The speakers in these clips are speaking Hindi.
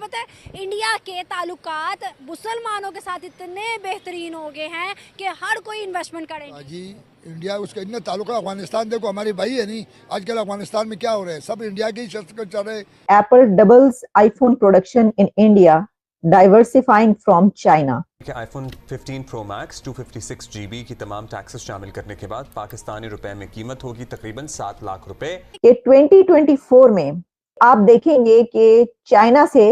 पता है इंडिया के ताल्लुकात मुसलमानों के साथ इतने बेहतरीन हो गए हैं कि हर कोई इन्वेस्टमेंट करेंगे। जी इंडिया उसका इतना ताल्लुक है। अफगानिस्तान देखो हमारे भाई है नहीं, आजकल अफगानिस्तान में क्या हो रहा है, सब इंडिया के ही शस्त्र चल रहे हैं। Apple doubles iPhone production in India, diversifying from China. IPhone 15 pro max 256 GB की तमाम टैक्सेस शामिल करने के बाद पाकिस्तानी रुपए में कीमत होगी तकरीबन 7 लाख रुपए। ये 2024 में आप देखेंगे कि चाइना से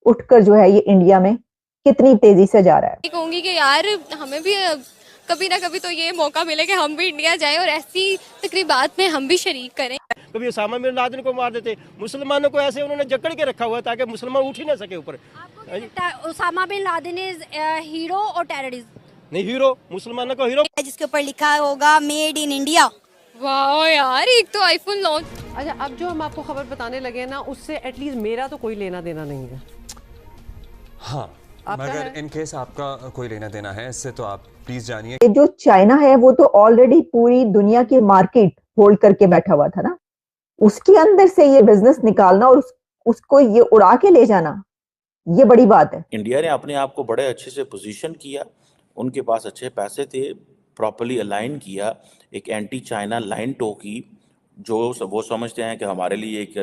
उठकर जो है ये इंडिया में कितनी तेजी से जा रहा है। कहूंगी कि यार हमें भी कभी ना कभी तो ये मौका मिले कि हम भी इंडिया जाएं और ऐसी तकरीबात में हम भी शरीक करें। कभी उसामा बिन लादेन को मार देते, मुसलमानों को ऐसे उन्होंने जकड़ के रखा हुआ ताकि मुसलमान उठ ही ना सके ऊपर। Osama bin Laden is hero और टेररिस्ट? नहीं, हीरो मुसलमानों को हीरो, जिसके ऊपर लिखा होगा मेड इन इंडिया। वाह यार, एक तो आईफोन लॉन्च। अच्छा, अब जो हम आपको खबर बताने लगे हैं ना, उससे एटलीस्ट मेरा तो कोई लेना देना नहीं है। हाँ, मगर इन केस आपका कोई लेना देना है इससे तो आप प्लीज जानिए। जो चाइना है वो तो ऑलरेडी पूरी दुनिया की मार्केट होल्ड करके बैठा हुआ था ना, उसके अंदर से ये बिजनेस निकालना और उसको ये उड़ा के ले जाना, ये बड़ी बात है। इंडिया ने अपने आप को बड़े अच्छे से पोजीशन किया, उनके पास अच्छे पैसे थे, प्रॉपर्ली अलाइन किया, एक एंटी चाइना लाइन टो की, जो वो समझते हैं कि हमारे लिए एक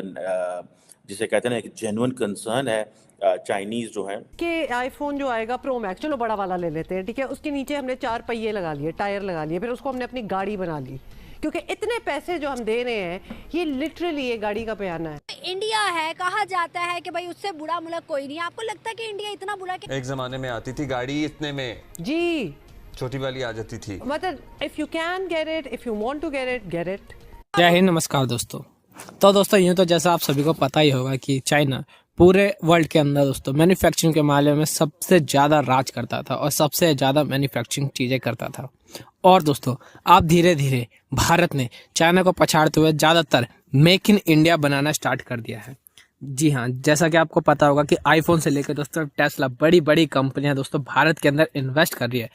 जिसे कहते हैं ना एक जेन्युइन कंसर्न है चाइनीज जो है। कि आईफोन जो आएगा प्रो मैक्स, चलो बड़ा वाला ले लेते हैं, ठीक है, उसके नीचे हमने 4 पहिए लगा लिए, टायर लगा लिए, फिर उसको हमने अपनी गाड़ी बना ली, क्योंकि इतने पैसे जो हम दे रहे हैं ये लिटरली ये गाड़ी का बयाना है। इंडिया है, कहा जाता है कि भाई उससे बुरा मुल्क कोई नहीं है। आपको लगता है कि इंडिया इतना बुरा कि एक जमाने में आती थी गाड़ी इतने में जी छोटी वाली आ जाती थी, मतलब if you can get it, if you want to get it. जय हिंद, नमस्कार दोस्तों। तो दोस्तों यूँ तो जैसा आप सभी को पता ही होगा कि चाइना पूरे वर्ल्ड के अंदर दोस्तों मैन्युफैक्चरिंग के मामले में सबसे ज़्यादा राज करता था और सबसे ज़्यादा मैन्युफैक्चरिंग चीज़ें करता था। और दोस्तों अब धीरे धीरे भारत ने चाइना को पछाड़ते हुए ज़्यादातर make in India banana start कर दिया है। जी हाँ, जैसा कि आपको पता होगा कि आईफोन से लेकर दोस्तों टेस्ला, बड़ी बड़ी कंपनियां दोस्तों भारत के अंदर इन्वेस्ट कर रही है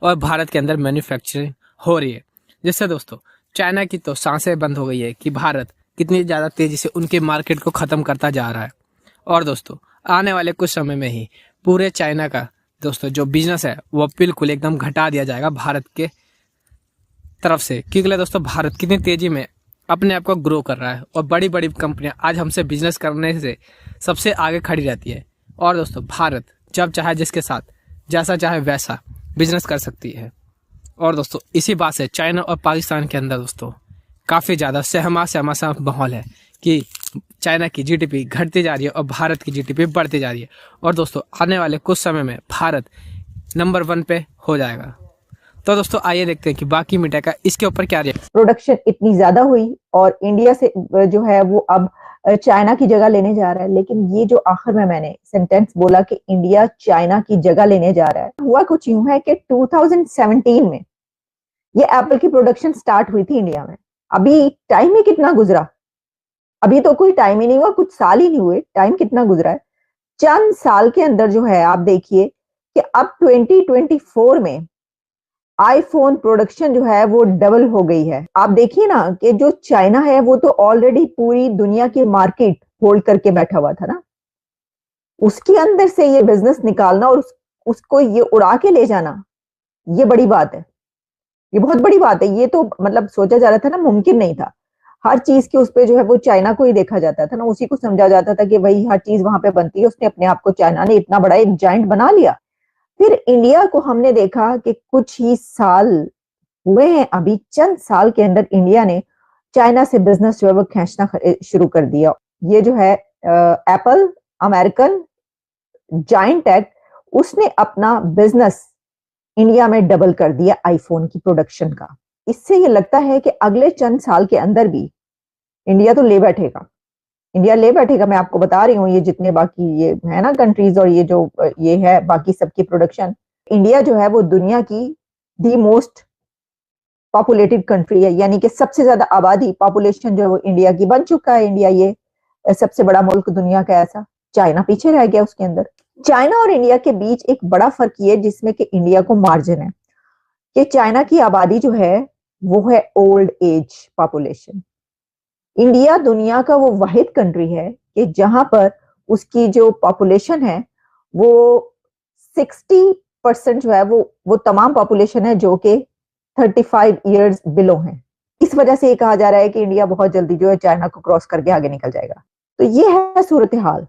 और भारत के अंदर मैन्युफैक्चरिंग हो रही है, जिससे दोस्तों चाइना की तो सांसें बंद हो गई है कि भारत कितनी ज़्यादा तेज़ी से उनके मार्केट को ख़त्म करता जा रहा है। और दोस्तों आने वाले कुछ समय में ही पूरे चाइना का दोस्तों जो बिजनेस है वो बिल्कुल एकदम घटा दिया जाएगा भारत के तरफ से, क्योंकि दोस्तों भारत कितनी तेज़ी में अपने आप को ग्रो कर रहा है और बड़ी बड़ी कंपनियां आज हमसे बिजनेस करने से सबसे आगे खड़ी रहती है। और दोस्तों भारत जब चाहे जिसके साथ जैसा चाहे वैसा बिजनेस कर सकती है। और दोस्तों इसी बात से चाइना और पाकिस्तान के अंदर दोस्तों काफ़ी ज़्यादा सहमा सा माहौल है कि चाइना की जीडीपी घटती जा रही है और भारत की जीडीपी बढ़ती जा रही है। और दोस्तों आने वाले कुछ समय में भारत नंबर 1 पे हो जाएगा। तो दोस्तों आइए देखते हैं कि बाकी मीडिया का इसके ऊपर क्या रिएक्शन। प्रोडक्शन इतनी ज्यादा हुई और इंडिया से जो है वो अब चाइना की जगह लेने जा रहा है, लेकिन ये जो आखिर में मैंने सेंटेंस बोला कि इंडिया चाइना की जगह लेने जा रहा है, हुआ कुछ यूं है कि 2017 में ये एप्पल की प्रोडक्शन स्टार्ट हुई थी इंडिया में। अभी टाइम ही कितना गुजरा, अभी तो कोई टाइम ही नहीं हुआ, कुछ साल ही नहीं हुए, टाइम कितना गुजरा है। चंद साल के अंदर जो है आप देखिए कि अब 2024 में आईफोन प्रोडक्शन जो है वो डबल हो गई है। आप देखिए ना कि जो चाइना है वो तो ऑलरेडी पूरी दुनिया की मार्केट होल्ड करके बैठा हुआ था ना, उसके अंदर से ये बिजनेस निकालना और उसको ये उड़ा के ले जाना, ये बड़ी बात है, ये बहुत बड़ी बात है। ये तो मतलब सोचा जा रहा था ना, मुमकिन नहीं था। हर चीज के उस पे जो है वो चाइना को ही देखा जाता था ना, उसी को समझा जाता था कि वही हर चीज वहां पे बनती है। उसने अपने आप को, चाइना ने इतना बड़ा एक जाइंट बना लिया। फिर इंडिया को हमने देखा कि कुछ ही साल हुए हैं, अभी चंद साल के अंदर इंडिया ने चाइना से बिजनेस जो है वो खींचना शुरू कर दिया। ये जो है एप्पल, अमेरिकन जाइंट टेक, उसने अपना बिजनेस इंडिया में डबल कर दिया आईफोन की प्रोडक्शन का। इससे ये लगता है कि अगले चंद साल के अंदर भी इंडिया तो ले बैठेगा, इंडिया ले बैठेगा। मैं आपको बता रही हूँ ये जितने बाकी ये है ना कंट्रीज और ये जो ये है बाकी सबकी प्रोडक्शन, इंडिया जो है वो दुनिया की दी मोस्ट पॉपुलेटेड कंट्री है, यानी कि सबसे ज्यादा आबादी पॉपुलेशन जो है वो इंडिया की बन चुका है। इंडिया ये सबसे बड़ा मुल्क दुनिया का, ऐसा चाइना पीछे रह गया उसके अंदर। चाइना और इंडिया के बीच एक बड़ा फर्क ये जिसमें कि इंडिया को मार्जिन है कि चाइना की आबादी जो है वो है ओल्ड एज पॉपुलेशन। इंडिया दुनिया का वो वाहिद कंट्री है कि जहां पर उसकी जो पॉपुलेशन है वो 60% जो है वो तमाम पॉपुलेशन है जो कि 35 इयर्स बिलो है। इस वजह से ये कहा जा रहा है कि इंडिया बहुत जल्दी जो है चाइना को क्रॉस करके आगे निकल जाएगा। तो ये है सूरत हाल।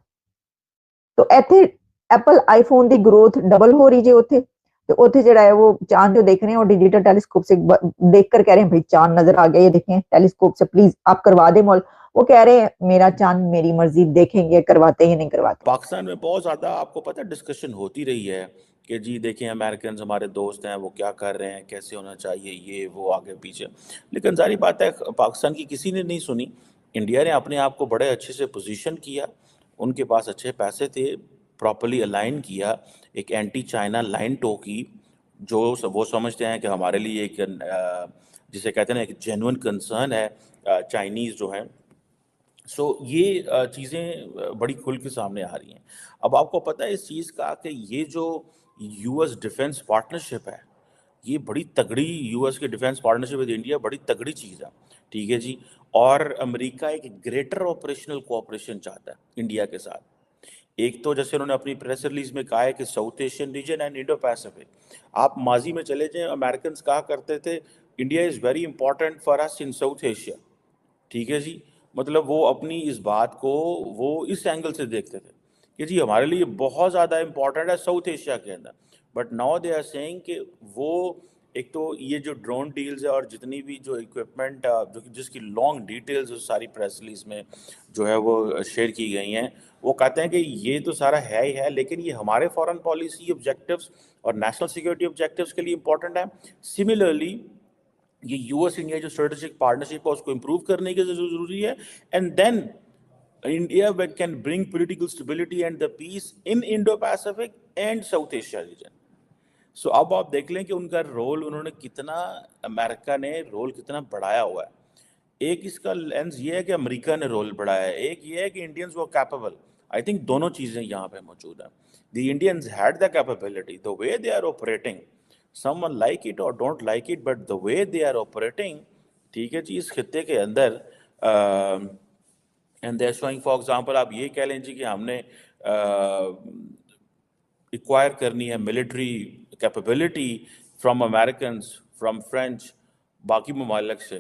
तो इथे एप्पल आईफोन की ग्रोथ डबल हो रही है उथे, तो उथे जड़ा है वो चांद जो देख रहे हैं और डिजिटल टेलीस्कोप से देख कर कह रहे हैं भाई चांद नजर आ गया, ये देखें टेलीस्कोप से प्लीज आप करवा दे मॉल। वो कह रहे हैं मेरा चांद मेरी मर्जी, देखेंगे करवाते हैं नहीं करवाते। पाकिस्तान में बहुत ज़्यादा आपको पता है डिस्कशन होती रही है कि जी देखें अमेरिकन हमारे दोस्त हैं, वो क्या कर रहे हैं, कैसे होना चाहिए, ये वो आगे पीछे। लेकिन जारी बात है पाकिस्तान की किसी ने नहीं सुनी। इंडिया ने अपने आप को बड़े अच्छे से पोजीशन किया, उनके पास अच्छे पैसे थे, प्रॉपर्ली अलाइन किया, एक एंटी चाइना लाइन टोकी जो वो समझते हैं कि हमारे लिए एक जिसे कहते हैं ना एक जेन्युइन कंसर्न है चाइनीज़ जो हैं। सो ये चीज़ें बड़ी खुल के सामने आ रही हैं। अब आपको पता है इस चीज़ का कि ये जो यूएस डिफेंस पार्टनरशिप है, ये बड़ी तगड़ी, यूएस की डिफेंस पार्टनरशिप विद इंडिया बड़ी तगड़ी चीज़ है, ठीक है जी। और अमेरिका एक ग्रेटर ऑपरेशनल कोऑपरेशन चाहता है इंडिया के साथ। एक तो जैसे उन्होंने अपनी प्रेस रिलीज में कहा है कि south Asian region and Indo Pacific. आप माजी में चले जाएं, अमेरिकन कहा करते थे India is very important for us in south Asia, ठीक है जी। मतलब वो अपनी इस बात को वो इस एंगल से देखते थे कि जी हमारे लिए बहुत ज़्यादा इम्पॉर्टेंट है साउथ एशिया के अंदर। But now they are saying कि वो एक तो ये जो ड्रोन डील्स है और जितनी भी जो इक्विपमेंट जो जिसकी लॉन्ग डिटेल्स उस सारी प्रेस रिलीज में जो है वो शेयर की गई हैं, वो कहते हैं कि ये तो सारा है ही है, लेकिन ये हमारे फॉरेन पॉलिसी ऑब्जेक्टिव्स और नेशनल सिक्योरिटी ऑब्जेक्टिव्स के लिए इंपॉर्टेंट है। सिमिलरली ये यूएस इंडिया जो स्ट्रेटेजिक पार्टनरशिप है उसको इम्प्रूव करने की जरूरी है। And then India can bring political stability and the peace in Indo Pacific and South Asia region. So अब आप देख लें कि उनका रोल उन्होंने कितना, अमेरिका ने रोल कितना बढ़ाया हुआ है। एक इसका लेंस ये है कि अमेरिका ने रोल बढ़ाया है, एक ये है कि इंडियंस वो कैपेबल। आई थिंक दोनों चीज़ें यहाँ पे मौजूद हैं। The Indians had the capability, the way they are operating, someone like it or don't like it, but the way they are operating, ठीक है जी, इस खित्ते के अंदर and they are showing for example आप ये कह लें जी कि हमने एक्वायर करनी है military capability from American, from French, बाकी ममालिक से,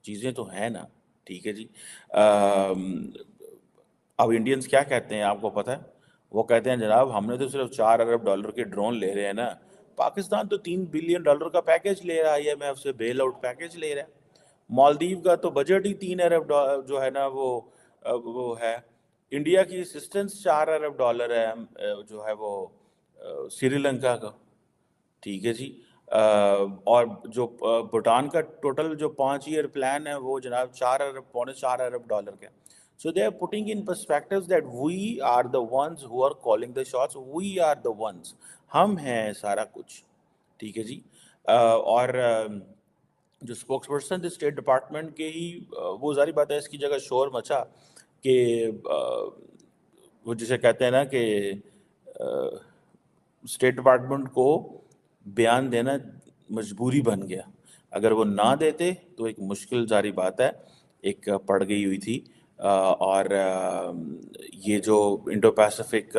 चीज़ें तो हैं ना, ठीक है जी। अब इंडियंस क्या कहते हैं आपको पता है? वो कहते हैं जनाब हमने तो सिर्फ $4 अरब के ड्रोन ले रहे हैं ना, पाकिस्तान तो $3 बिलियन का पैकेज ले रहा है, IMF से बेल आउट पैकेज ले रहा है। मालदीव का तो बजट ही $3 अरब जो है ना वो है। इंडिया की असिस्टेंस $4 अरब है जो है वो श्रीलंका का, ठीक है जी। और जो भूटान का टोटल जो 5 ईयर प्लान है वो जनाब पौने 4 अरब डॉलर का। So they are putting in perspectives that we are the ones who are calling the shots, we are the ones, हम हैं सारा कुछ, ठीक है जी। और जो स्पोक्स पर्सन स्टेट डिपार्टमेंट के ही वो जारी बात है इसकी जगह शोर मचा कि वो जिसे कहते हैं ना कि स्टेट डिपार्टमेंट को बयान देना मजबूरी बन गया। अगर वो ना देते तो एक मुश्किल जारी बात है एक पड़ गई हुई थी। और ये जो इंडो पैसिफिक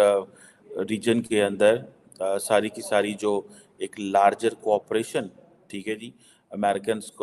रीजन के अंदर सारी की सारी जो एक लार्जर कोऑपरेशन, ठीक है जी, अमेरिकन्स को